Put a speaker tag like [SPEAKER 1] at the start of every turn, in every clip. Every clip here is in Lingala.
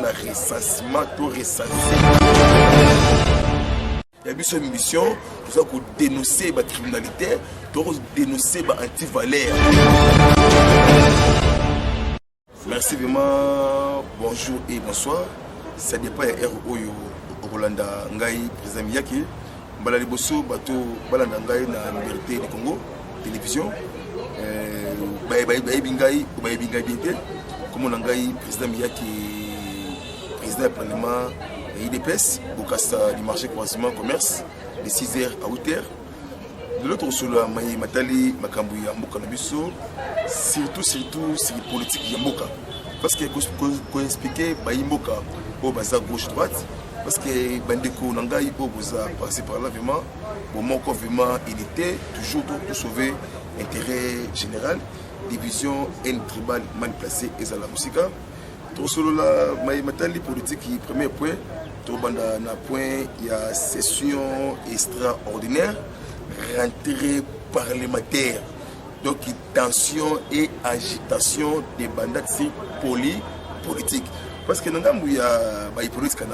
[SPEAKER 1] la recensement, tout recenser. Il y a une mission, nous avons dénoncer la criminalité, nous avons dénoncer l'anti-valeur. Merci vraiment, bonjour et bonsoir. Ça dépend de RO Rolanda Ngai, président Miyake. Balali Bosso, Bato, Balanda Ngai, na Liberté du Congo, télévision. Baïbingai, Baïbingai Binté. Comme on a Ngai, président Miyake, président du Parlement, IDPS, Bokassa du marché croisement commerce, de 6h à 8h. De l'autre, sur la Maï Matali, Makambu Yamboka Nabiso, surtout sur la politique Yamboka. Parce que qu'on expliquer Baïmboka au bazar gauche-droite, parce que Bandeko Nangaï au bazar passé par là vraiment, au moment vraiment il était toujours pour sauver l'intérêt général, division haine tribale mal placée et à la musique. Tout sur la Maï Matali politique, premier point, tout banda na point, il y a session extraordinaire, rentrée parlementaire. Donc, tension et agitation des bandats politiques. Parce que nous avons des politiques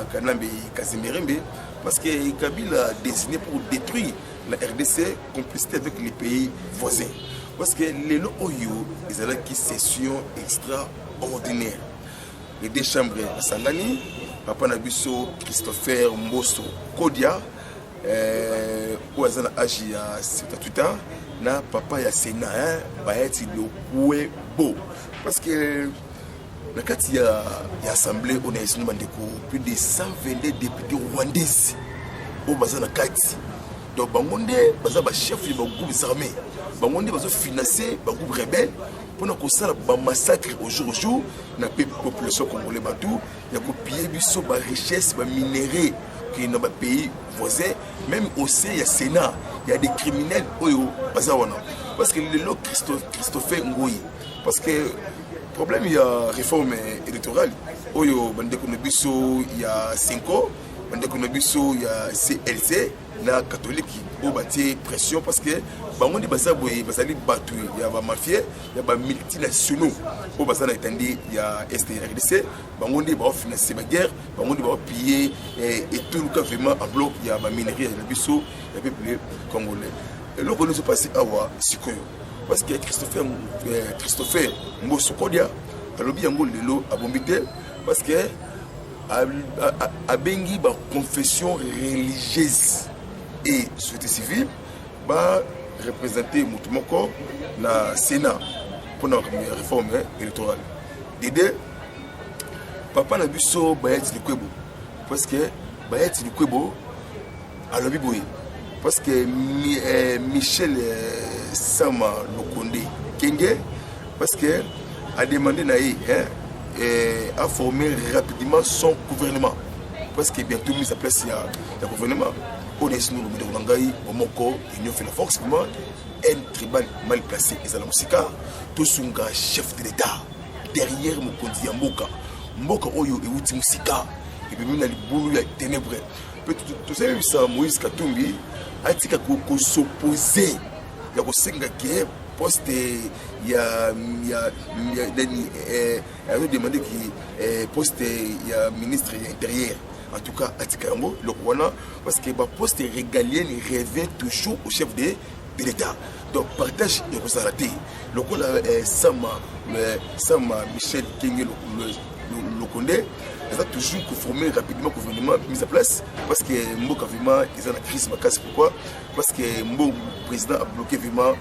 [SPEAKER 1] parce que Kabila a désigné pour détruire la RDC, complicité avec les pays voisins. Parce que les Oyo, ils ont une session extraordinaire. Les deux chambres à Sangani, Papa Nabiso, Christopher Mbosso, Kodia, Ouazana Aji à 78 ans. Na papa ya Sénat va être le beau parce que la carte ya assemblée on a ici plus de 122 députés rwandais au bazana carte donc bangonde baza ba chef de groupe armé bangonde bazo financer ba groupe rebelle pour na kosala ba massacre au jour na population congolais batou ya copier biso ba richesse ba minerais qui dans les pays voisins, même au sein, il y a Sénat, il y a des criminels, parce que le lot Christopher Ngoyi, parce que le problème, il y a réforme électorale, il y a 5 ans, il y a CLC, la catholique, il y a pression, parce que il y a des mafieux, il y a des multinationaux, il y a STRDC, il y a financer la guerre, il y a piller et tout le cas vraiment en bloc, il y a des minerais, il y a des bisous, il y a des peuples congolais. Et là, on est passé à Sikoyo, parce que Christopher Mbosso Kodia, a lobby en Lelo a bombité, parce que a bengi ba confession religieuse et société civile, ba représenter Moutoumoko na Sénat pour la réforme électorale. L'idée, papa n'a vu ça, parce que Bayet Likwebo a lobby boy. Parce que Michel Sama Lokonde Kenge, parce que a demandé à former rapidement son gouvernement. Parce que bientôt mis à place il y a gouvernement. On est nous le Nangaï, au Moko, l'Union fait la force, un tribal mal placé, et la musique, tout son gars chef de l'État, derrière Mokondi Mboka. Mboka Oyo et Outi Moussika, et puis même les boulot les ténébreux. Tout ça, Moïse Katumbi a dit qu'il s'opposait. Il y a un poste, il y a demandé qu'il poste, il y a ministre intérieur. En tout cas, Atikambo, le Rwanda, parce que le poste régalien revient toujours au chef de l'État. Donc, partage de Rosarate. Le Rwanda, Sama Michel Kenge, le Condé, ils ont toujours conformé rapidement au gouvernement mis en place. Parce que Mboka vraiment, ils ont la crise. Pourquoi? Parce que le président a bloqué vraiment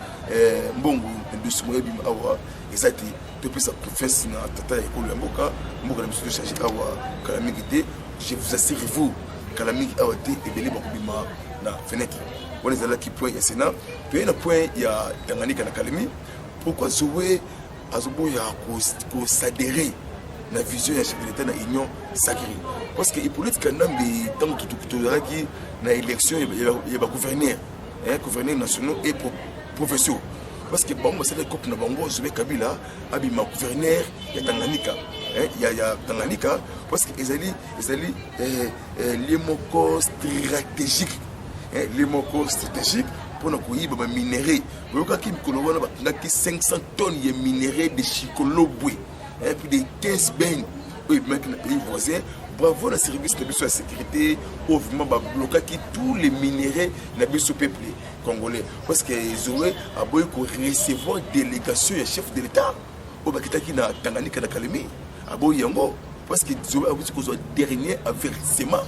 [SPEAKER 1] Mbongo de Soumoye Bim Awa. Ils ont été depuis sa confesse dans Tata Ekolo Mboka. Mboka n'a changé Awa Kalamigité. Je vous assure, vous, Kalamig a été évelé dans la fenêtre. On est là qui point le Sénat. Puis il y a un point, il y a Tanganyika et Kalemi. Pourquoi Zoé Azobo a s'adhérer à la vision de la chef de l'État dans l'Union sacrée? Parce que les politiques, dans l'élection, il y a des gouverneurs nationaux et professionnels. Parce que bon, c'est le couple de Bango, Zoé Kabila, Abima gouverneur, il y a Tanganyika. Il y a Tanganyika, parce qu'ils allaient les mots stratégiques. Les mots stratégiques pour nous couiller des minéraux. Vous voyez qu'il y a 500 tonnes de minéraux de Chikoloboué, plus de 15 bains oui, mec, dans le pays voisin, bravo le service de la sécurité, au vraiment bloqué tous les minéraux dans le peuple congolais. Parce qu'ils auraient recevoir délégation et chef de l'État. Au Bakitaki na Tanganyika na Kalemi, à Boyango. Parce qu'ils auraient un dernier avertissement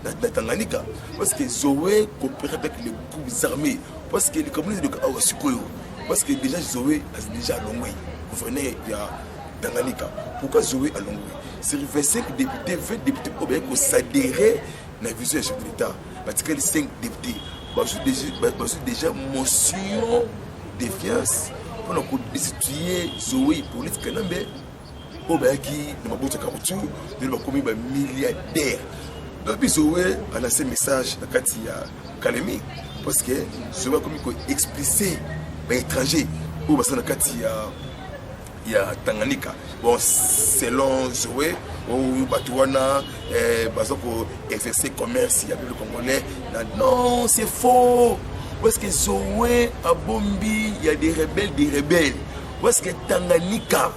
[SPEAKER 1] dans Tanganyika. Parce qu'ils auraient coopéré avec les groupes armés. Parce que les communistes de Kawasikoyo. Parce que déjà Zoé a déjà à Longwe. Vous venez à Tanganyika. Pourquoi Zoé à Longwe? C'est 25 députés, 20 députés qui s'adhérer à la vision du chef de l'État. Parce que les 5 députés, déjà motion de défiance pour nous destituer Zoé pour les Kanambe. Qui ne m'a pas dit que nous sommes milliardaires. Donc Zoé a lancé un message dans Kalemi. Parce que Zoé a comme explicité les étrangers où il y a Tanganyika. Bon, selon Zoé, où Batouana exercer commerce, il y a le Congolais. Non, c'est faux. Parce que Zoé a bombi, il y a des rebelles. Parce que Tanganyika,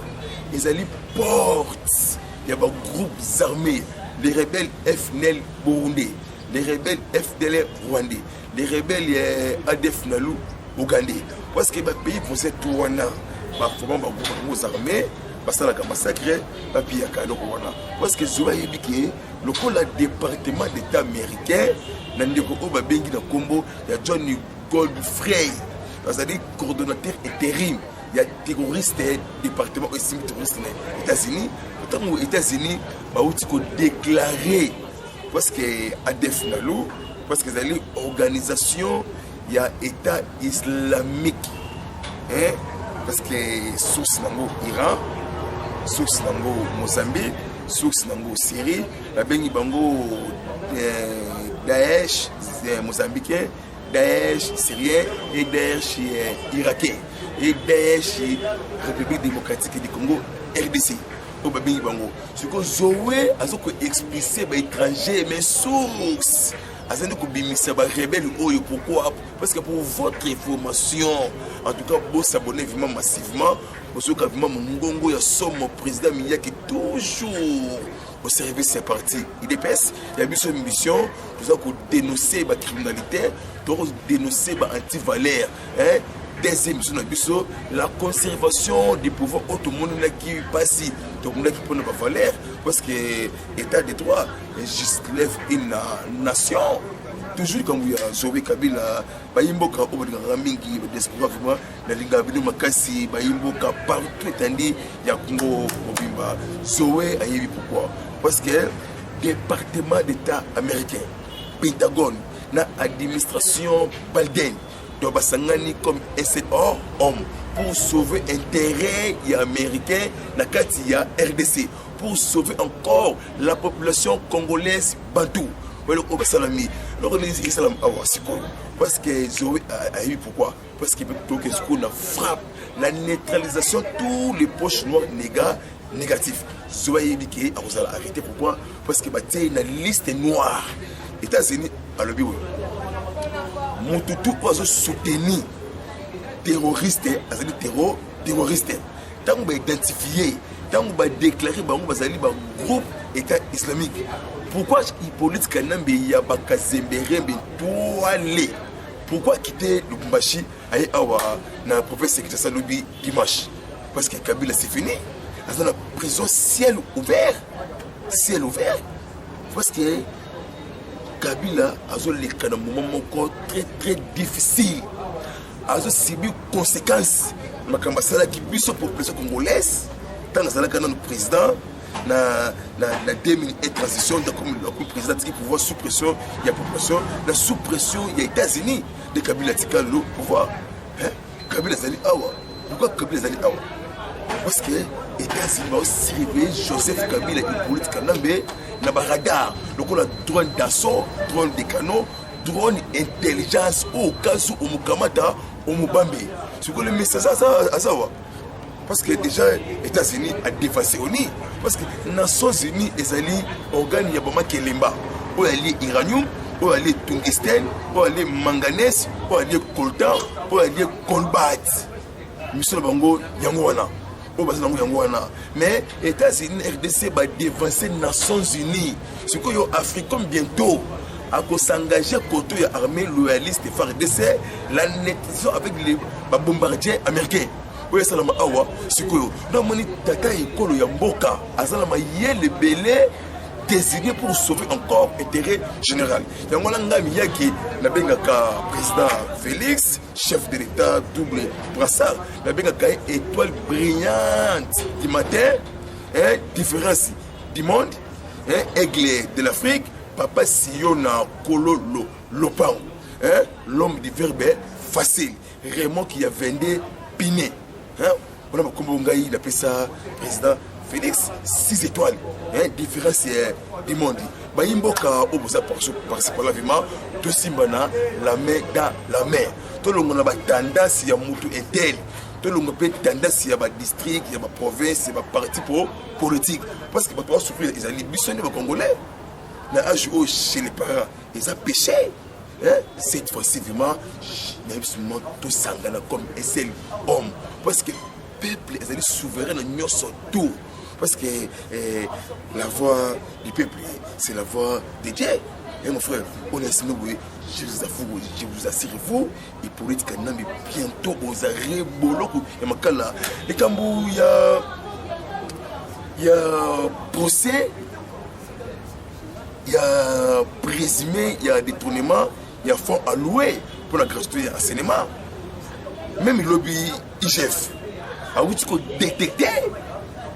[SPEAKER 1] ils allaient porte, il y a des groupes armés, les rebelles FNL burundais, les rebelles FDL rwandais, les rebelles ADF Nalu ougandais. Parce que les pays vont être tout wana, former des groupes armés, parce que la massacre, puis parce que Zoé a dit le département d'État américain, dans le Congo, il y a Johnny Goldfrey, c'est-à-dire coordonnateur intérim. Il y a des terroristes, département aussi terroristes aux États-Unis. Autant aux États-Unis, ils ont déclaré parce que ADF Nalu, parce que c'est une organisation, il y a État islamique. Hein? Parce que source nango Iran, source nango Mozambique, source nango Syrie, la bengi bango Daesh mozambicain, Daesh syrien et Daesh irakien. Et Daesh, République démocratique du Congo, RDC. Ce que Zoé a expliqué aux étrangers, mes sources. Pourquoi? Parce que pour votre information, en tout cas, vous s'abonnez vraiment massivement. Parce que Mungongo, il y a son président Mia qui est toujours au service des partis. Il dépasse, il y a une mission, nous avons dénoncé la criminalité, nous avons dénoncé l'anti-valeur. Deuxième mission, la conservation du pouvoir, tout le monde qui passe, tout le monde qui prend la valeur, parce que l'État de droit juste lève une nation. Toujours comme il y a Zoé Kabila, Bayimboka, Obegamingi, Despoir, la Liga Bino Makasi, Bayimboka, partout étendu, il y a Congo, Obimba. Zoé a eu pourquoi? Parce que le département d'État américain, Pentagone, l'administration Biden, doit basangani comme un seul homme pour sauver l'intérêt américain dans le RDC, pour sauver encore la population congolaise bantou. Parce que Zoé a eu pourquoi? Parce que qu'on a frappé la neutralisation de tous les poches noirs négatifs. Zoé a dit qu'il a arrêté pourquoi? Parce que y a une liste noire. États-Unis a le bureau. Moutoutou a soutenu terroriste, terroriste. Tant qu'on va identifier, tant qu'on va déclarer un groupe État islamique. Pourquoi Hippolyte Kanambe y a Bakazemberembe toilé? Pourquoi quitter le Bumbashi et na le professeur qui Salobi dimanche? Parce que Kabila c'est fini. Dans la prison ciel ouvert. Ciel ouvert. Parce que Kabila a un moment très très difficile. A subi conséquences. Makambasala qui bise pour la population congolaise. Tant que le président na 2000 et transition comme le président qui pouvoir sous pression, il y a population, la sous pression, il y a États-Unis de Kabila tika le pouvoir. Kabila zali awa. Pourquoi Kabila zali awa? Parce que États-Unis va aussi réveiller Joseph Kabila et Hippolyte Kanambe na radar. Donc on a drone d'assaut, drone de canon, drone intelligence au cas où Mukamata au Mubambe. C'est quoi le message à ça? Parce que déjà, les États-Unis ont dévasté ONU. Parce que les Nations Unies, les alliés, organes, il y a pas de Kelemba. Où il y a l'uranium, où il y a tungstène, où il y a manganèse, où il y a coltan, où il y a colbate. Monsieur Bango, Yangoana. mais États-Unis RDC va dévancer Nations Unies. Ce que les Africains bientôt à s'engager côté de l'armée loyaliste de FARDC, la nettoyation avec les bombardiers américains. Oui, ça l'a awa. Ce que dans mon tata école yamboka, azalama yé le belé désigné pour sauver encore l'intérêt général. Il y a un président Félix, chef de l'État, double brassard, il y a une étoile brillante du matin, différence du monde, aigle de l'Afrique, Papa Siona Kolo Lopang, l'homme du verbe facile, Raymond qui a vendu Piné. On a il appelle ça président Félix, 6 étoiles, différence du monde. Baïmboka, au bout par la vima, tout simbana, la main dans la main. Tout le monde a tendance à moutou intel. Tout le monde a tendance à district, à province, à parti politique. Parce que les souffrir, ils ont les Congolais. Mais chez les parents, ils ont péché. Cette fois-ci, vraiment, tout sangana comme un seul homme. Parce que le peuple est souverain dans tout. Parce que la voix du peuple, c'est la voix de Dieu. Et mon frère, honnêtement, je vous assure, vous, il pourrait être bientôt aux arrêts boloko. Et makala, les Cambou, il y a procès, il y a présumé, il y a détournement, il y a fonds alloués pour la gratuité en cinéma. Même le lobby IGF a détecté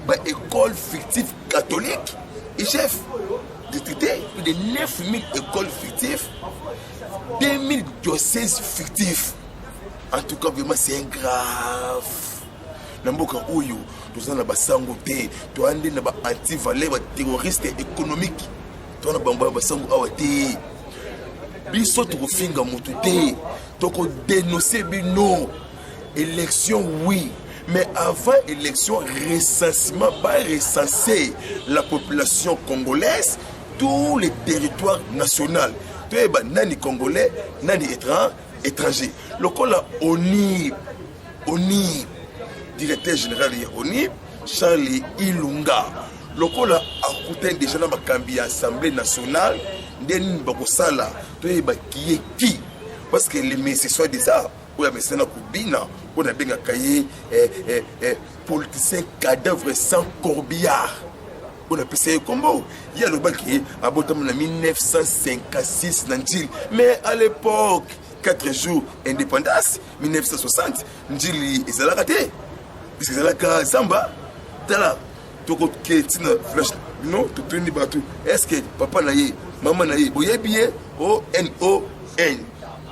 [SPEAKER 1] une école fictive catholique. IGF détecté plus de 9000 écoles fictives, 2000 diocèses fictifs. En tout cas, vraiment, c'est grave. Namboka Oyo, nous avons des sangoté, nous avons des anti-valeurs, des terroristes économiques. Nous avons des sangoté. Biso tokofinga mutu te toko dénoncer bino élection oui mais avant élection recensement va recenser la population congolaise tous les territoires nationaux to eba nani congolais nani étranger lokola oni directeur général ya ONI Charles Ilunga lokola akuta déjà na makambi ya assemblée nationale ndeni bakosala toyeba qui parce que les messieurs soit déjà oya mesena kubina on a benga kaye politicien cadavre sans corbillard on a pensé combo il y a le baki abotam na 1956 Nandil mais à l'époque 4 jours indépendance 1960 Ndili ezala raté parce que ezala ka Zamba tala toko ketina flash non tout tuni batu est-ce que papa naye maman naye boye bien ONON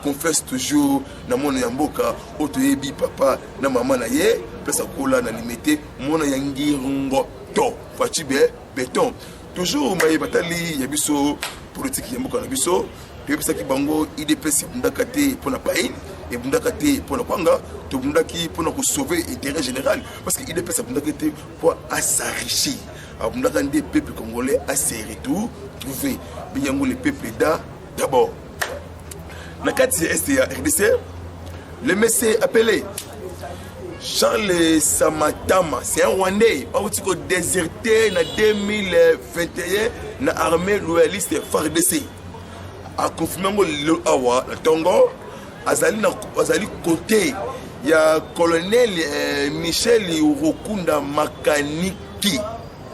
[SPEAKER 1] confesse toujours na mona ya mboka otoyebi papa na maman naye pesa kola na limité mona ya ngirungo to fachibe béton toujours maye batali ya biso politique ya mboka na biso topesa ki bango IDPS bundaka te pona pain et bundaka te pona kwanga to bundaki pona ko sauver intérêt général parce que IDPS bundaka te pour s'enrichir bundaka des peuples congolais à se retrouver biyango les peuples d'abord la carte STA RDC le monsieur appelé Charles Samatama, c'est un Rwandais, qui a déserté en 2021 dans l'armée loyaliste FARDC. A confirmé le Awa, le Tongo, Azali côté, il y a colonel Michel Urokunda Makaniki,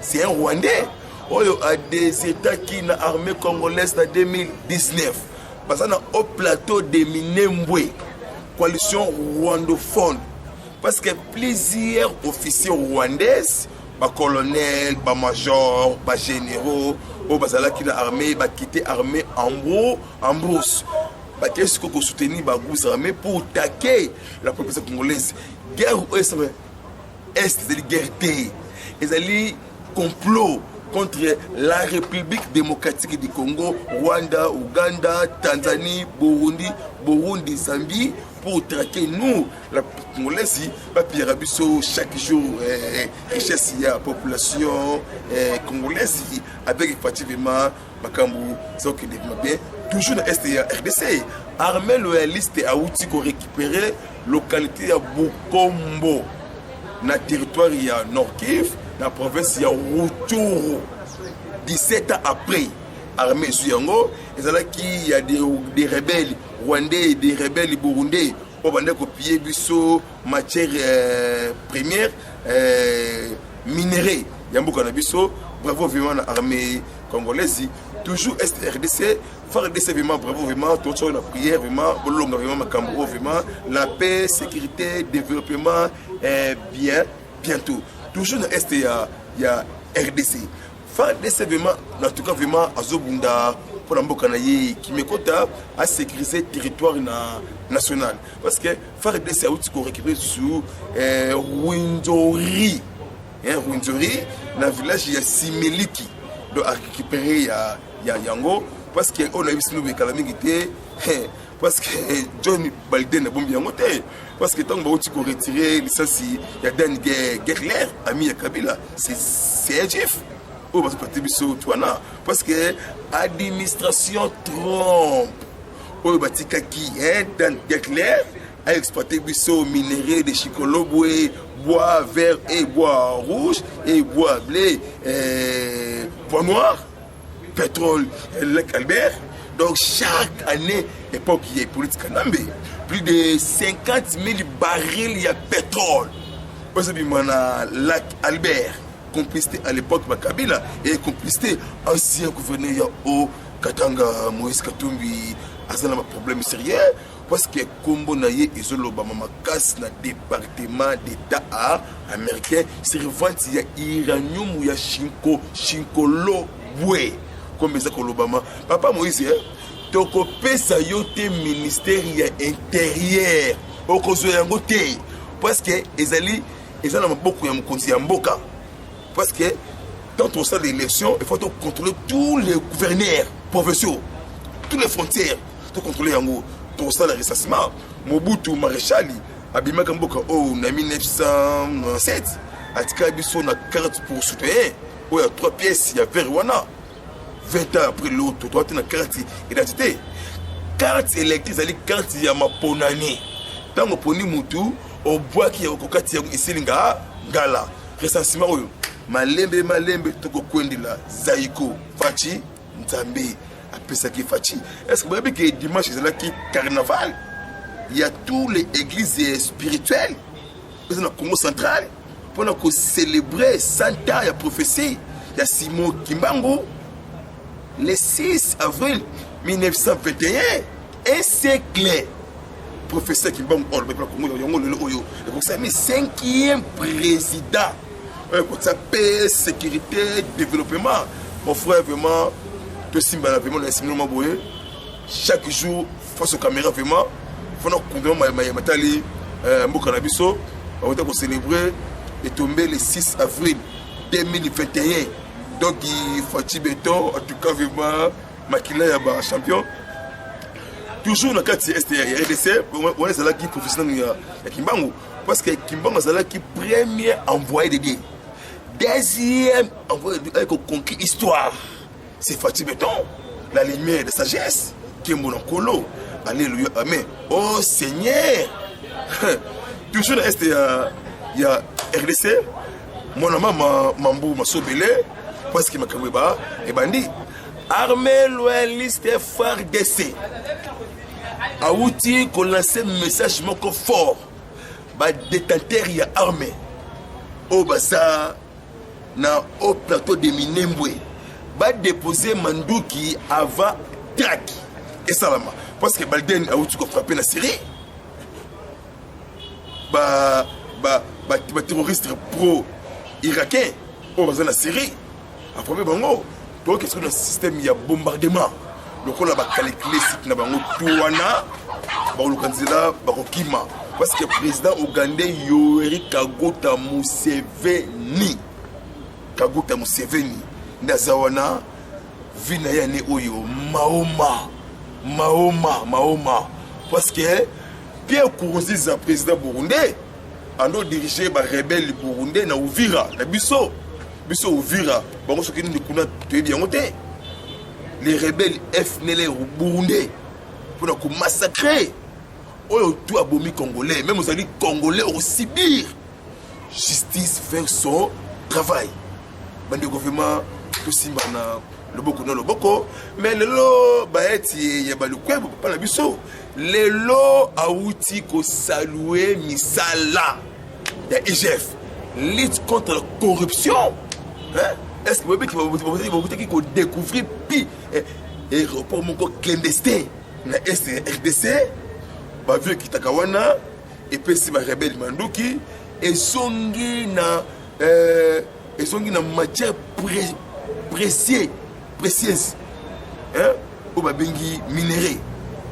[SPEAKER 1] c'est un Rwandais, qui a déserté qui dans l'armée congolaise en 2019. Parce qu'on a au plateau de Minembwe, coalition rwandophone. Parce que plusieurs officiers rwandais, colonels, majors, généraux, qui ont armée, quitté l'armée en brousse. Qu'est-ce qu'on a soutenu les armées pour attaquer la population congolaise? Guerre est une guerre. Ils ont complot contre la République démocratique du Congo, Rwanda, Ouganda, Tanzanie, Burundi, Zambie, pour traquer nous, la Congolaise, chaque jour, richesse de la population congolaise, avec effectivement, Makambu, toujours dans STA RDC, armée loyaliste a outil pour récupérer la localité à Bukombo. na territoire ya Nord Kivu na province ya Rutshuru. 17 ans après armée Suyango, il y a des rebelles rwandais, des rebelles burundais, pour copier biso matière première minéraux. Yambo biso, bravo vraiment l'armée congolaise, toujours SRDC, FARDC vraiment bravo vraiment, tout ça la prière vraiment, bolonga vraiment makambo vraiment, la paix, sécurité, développement bien bientôt. Toujours dans est il y a RDC. FARDC vraiment, en tout cas vraiment azobunda pour la mboka naye qui me kota à sécuriser territoire national parce que FARDC a aussi récupéré sous Rwenzori. Rwenzori dans le village il y a Similiki donc à récupérer il y a yango parce que on a vu nous calamité parce que John Balden a bombé yango parce que tant que tu peux retirer licence il y a Dan Gerler ami ya Kabila c'est un chef. Parce que l'administration Trump, Dan Gerler a exploité biso minéraux de chicoloboué, bois vert et bois rouge et bois blé, bois noir, pétrole, lac Albert. Donc chaque année, l'époque il y a politique plus de 50 000 barils de pétrole. Parce que lac Albert. Complicité à l'époque Makabila et complicité ancien gouverneur au Katanga Moïse Katumbi a un problème sérieux parce que Kombo Naye et Zolobama Makas na département d'État américain servant il y a iranium ou il y a Shinkolo Boué comme ça Kolobama papa Moïse toko pesa yote ministère ya intérieur au kozo yango te parce que ezali ezala beaucoup ya mukonzi ya mboka. Parce que quand on sort l'élection, il faut contrôler tous les gouverneurs provinciaux, toutes les frontières, tout contrôler en gros. Tout ça, le ressassement. Mobutu Maréchali, Abima Kamboka, en 1907, a Tikabiso na carte pour soutenir. Il y a 3 pièces, il y a Verwana. 20 ans après l'autre, tu as une carte d'identité. Carte électrique, c'est-à-dire carte il y a ma ponani. Tant que poni Moutou, au bois qui est au Kokati, ici, Ngala. Ressassement, malembe toko kwendela zaiko fachi nzambe apesaki fachi. Est-ce que vous savez que dimanche c'est là qui carnaval, il y a toutes les églises spirituelles dans le Congo central pour célébrer 100 ans de prophétie. Il y a Simon Kimbangu le 6 avril 1921 un siècle professeur Kimbangu le 5e président. Pour sa paix, sécurité, développement. Mon frère, vraiment, tout ce vraiment, chaque jour, face aux caméras, vraiment, il faut nous célébrer et tomber le 6 avril 2021. Donc, il faut béton, en tout cas, vraiment, Makila est champion. Toujours dans le cas de RDC, on est là qui est professionnel de Kimbangu. Parce que Kimbangu est là qui est premier envoyé de guerre. Deuxième envoyé de guerre qui a conquis l'histoire. C'est Fatih Béton, la lumière de sagesse, qui est mon colo. Alléluia, amen. Oh Seigneur! Toujours dans il y a RDC, mon maman Mambou Massobele, parce qu'il m'a dit, et bandi, armée loyaliste FARDC. A outil qu'on lance un message fort. Ba détenteur y a armé. Au basa na au plateau de Minembwe. Ba déposer Mandouki avant track. Et salama. Parce que Balden a outil qu'on frappé la Syrie. Ba terroriste pro-irakien. Au basa la Syrie. A frappé bango. Donc qu'est-ce que dans le système il y a bombardement. Donc on a calculé si na bango touana ba lukanzila ba kokima parce que président ougandais Yoweri Kaguta Museveni ndazawana vina ya ne oyo Mahoma parce que Pierre Nkurunziza président burundais ando diriger ba rebelle burundais na Uvira na biso Uvira bango soki ni kuna toyebi yango te. Les rebelles FNL burundais pour nous massacrer. Oh, tout abomi congolais, même vous allez congolais au Sibir. justice faire son travail. Bande gouvernement tout simba na loboko na loboko mais lelo baeti ya balukwe pas la biso lelo auti ko saluer misala ya IGF lutte contre la corruption hein est-ce que vous pouvez découvrir puis et report mon clandestin na RDC ba vieux kitakawana et puis si ba rebelle manduki et songi na matière précieuse hein ou ba bengi minéraux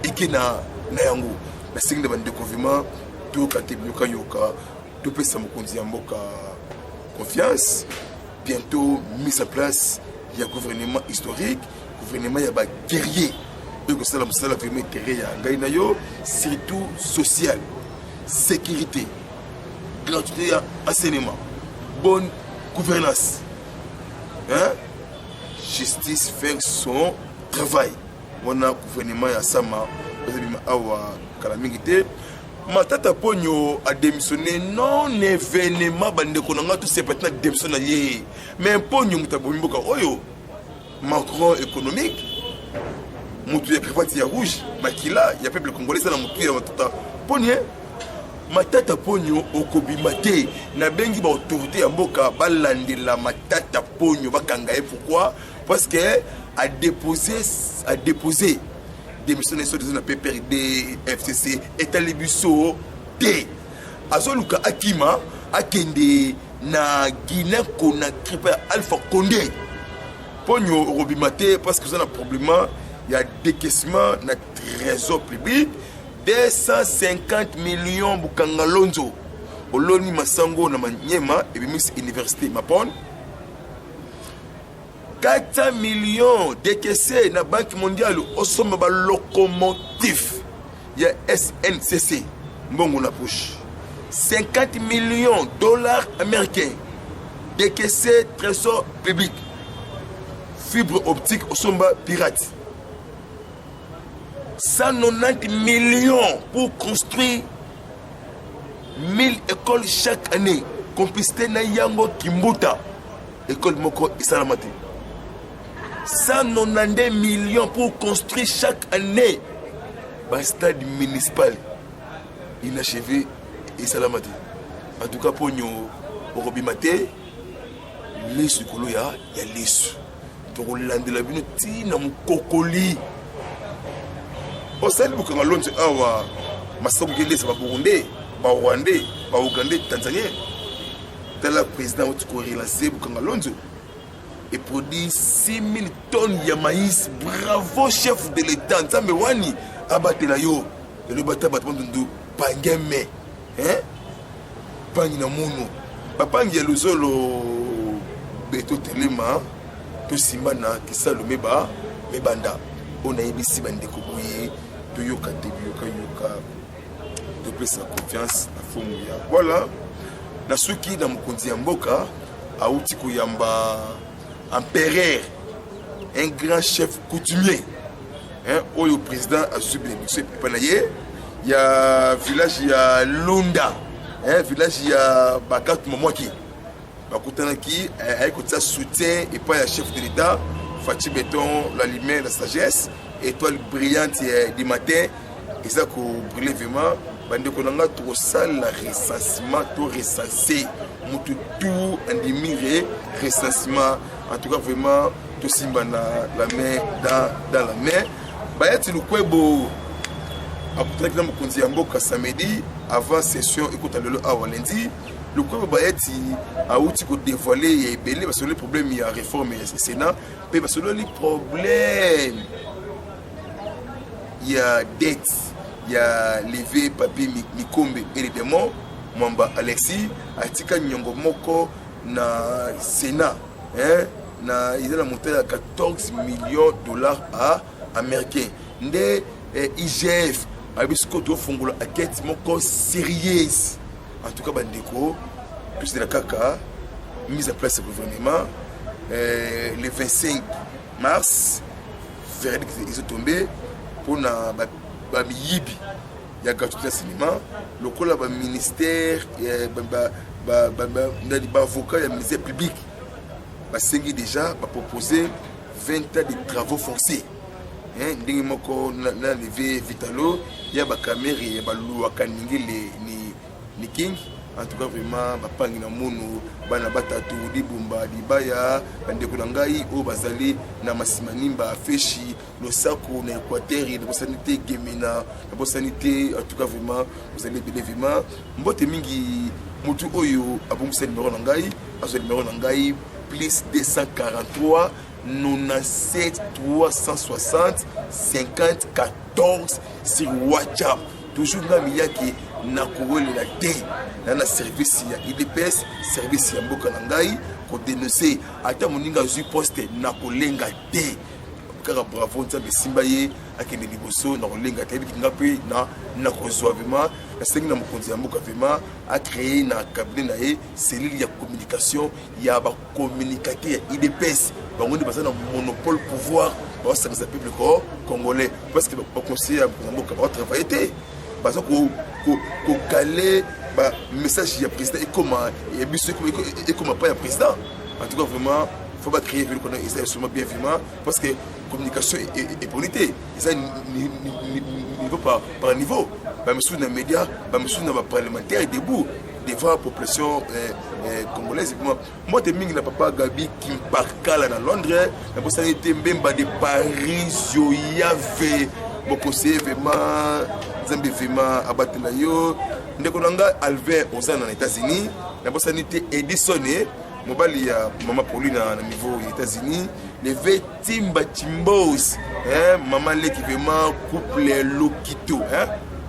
[SPEAKER 1] et qui na yango na singi de bande confinement tout quand yoka yoka tout peut ça mokonzi mboka confiance bientôt mise en place il y a gouvernement historique gouvernement ya ba guerrier et que ça la musala vraiment guerrier ya ngai na yo surtout social sécurité gratuité enseignement bonne gouvernance hein justice faire son travail on a gouvernement ya sama awa kalamingité matata ponyo a démissionné non événement bande konanga tout c'est maintenant démissionné mais ponyo mutabombi boka oyo Macron économique mutu ya cravate ya rouge makila ya peuple congolais na mutu ya matata ponye matata ponyo okobimate na bengi ba autorité ya mboka balandela matata ponyo bakanga e pourquoi parce que a déposé démissionné sur des PPRD FCC et Talibuso T azoluka akima akende na Guinée Conakry Alpha Condé ponyo okobimate parce que ça a un problème il y a décaissement na trésor public 250 millions bukanga lonzo oloni masango na manyema et Miss Université Mapon 400 millions décaissés na Banque mondiale au sommet ba locomotif il y a SNCC mbongo na poche 50 millions dollars américains décaissés trésor public fibre optique au sommet pirate 190 millions pour construire 1000 écoles chaque année. Complicité na yango Kimbuta. École moko isalamate. 190 millions pour construire chaque année. Un stade municipal. Inachevé isalamate. En tout cas pour nous, au Robimate, les sukolo ya les. Pour l'andela bino tina mukokoli. Au sein de Bukanga Lonzo, awa Masoko Gelese ba Burundais, ba Rwandais, ba Ougandais, Tanzaniens. Tel le président qui a relancé Bukanga Lonzo et produit 6000 tonnes de maïs. Bravo chef de l'État. Nzambe wani abatela yo. Et le bata batmandu pangeme. Hein? Pangi na mono. Papangi ya luzolo beto telema to simana kisalo meba mebanda. On a ici bande koboye. Yoka de plus sa confiance à Fomuya. Voilà. Nasuki na mukonzi ya mboka auti kuyamba empereur un grand chef coutumier. Hein, oyo président a subi l'élection panaye. Il y a village ya Lunda. Hein, village ya Bakat Momwaki. Bakutana ki ayekotsa soutien et pas ya chef de l'État. Fatih Béton, la lumière, la sagesse, étoile brillante du matin, et ça qu'on brûle vraiment. Bande konanga trop sale la recensement, tout recensé, mutu tout endémiré recensement. En tout cas vraiment tout simbana la main dans la main. Bayati le kwebo après que nous continuons mboka samedi avant session écoute le lundi. Le quoi bayati a outil ko dévoiler et belé parce que le problème il y a réforme et Sénat mais parce que le problème il y a dette il y a levé papier Mikombe et les démons Mwamba Alexis atika nyongo moko na Sénat hein na il a monté à 14 millions de dollars à américains ndé IGF abisko to fongola enquête moko sérieuse. En tout cas, Bandeko, plus de la CACA, mise en place le gouvernement, le 25 mars, verdict ils sont tombés pour na Yibi, ya gratuité cinéma lokola ba ministère ba avocat ya ministère public basengi déjà proposer 20 ans de travaux fonciers ndenge moko na levé vitalo ya ba caméra ya ba luaka ningile ni king. En tout cas vraiment bapangi na mono bana batatu libumba libaya bandeko na ngai o bazali na masimanimba feshi losako na Équateur na bosanité gemena na bosanité. En tout cas vraiment vous allez bien vraiment mbote mingi mutu oyo abongisa numéro na ngai azo numéro na ngai plus 243 97 360 50 14 sur WhatsApp. Toujours ngami yaki na kowelela te na service ya IDPS service ya mboka na ngai ko dénoncer ata moninga zui poste na kolenga te kaka bravo nzambe simba ye akende liboso na kolenga te bikinga pe na kozwa vraiment na sengi na mokonzi ya mboka vraiment a créé na cabinet na ye cellule ya communication ya ba communicateur ya IDPS bango ndi basa na monopole pouvoir ba sangisa peuple congolais parce que ba conseiller ya mboka ba travailler te parce que caler message du président et comment pas le président. En tout cas vraiment il faut pas créer ils sont bien vivant parce que communication et polité ça niveau par niveau monsieur dans les médias monsieur dans les parlementaires debout devant la population congolaise. Moi je suis papa Gabi qui parle à Londres la possibilité mbemba de Paris yo yave mon conseiller vraiment Zambie vraiment abattu na yo ndeko nanga Alvin aux États-Unis la possibilité Edison mobali ya mama Pauline na niveau aux États-Unis les Timba Timbos maman le qui vraiment couple Lokito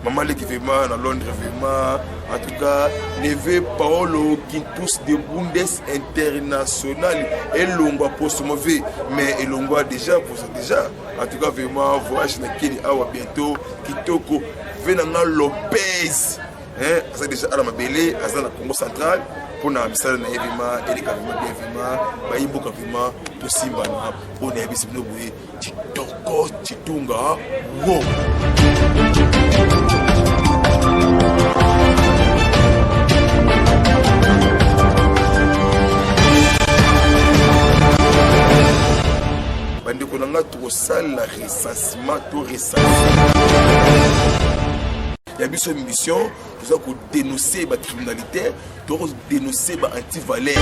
[SPEAKER 1] maman le qui vraiment dans Londres vraiment en tout cas levé Paolo qui pousse de Bundes international et longwa poste mauvais mais et longwa déjà en tout cas vraiment voyage na Kenya awa bientôt kitoko venanga Lopez ça déjà à la mabele à la Congo central pour na misala na yebima elika bien vraiment ba yimboka vraiment to simba na on est bisi no boye kitoko chitunga wo bandeko nanga to sala recensement to il y a une mission pour dénoncer la criminalité, pour dénoncer l'anti-valeur.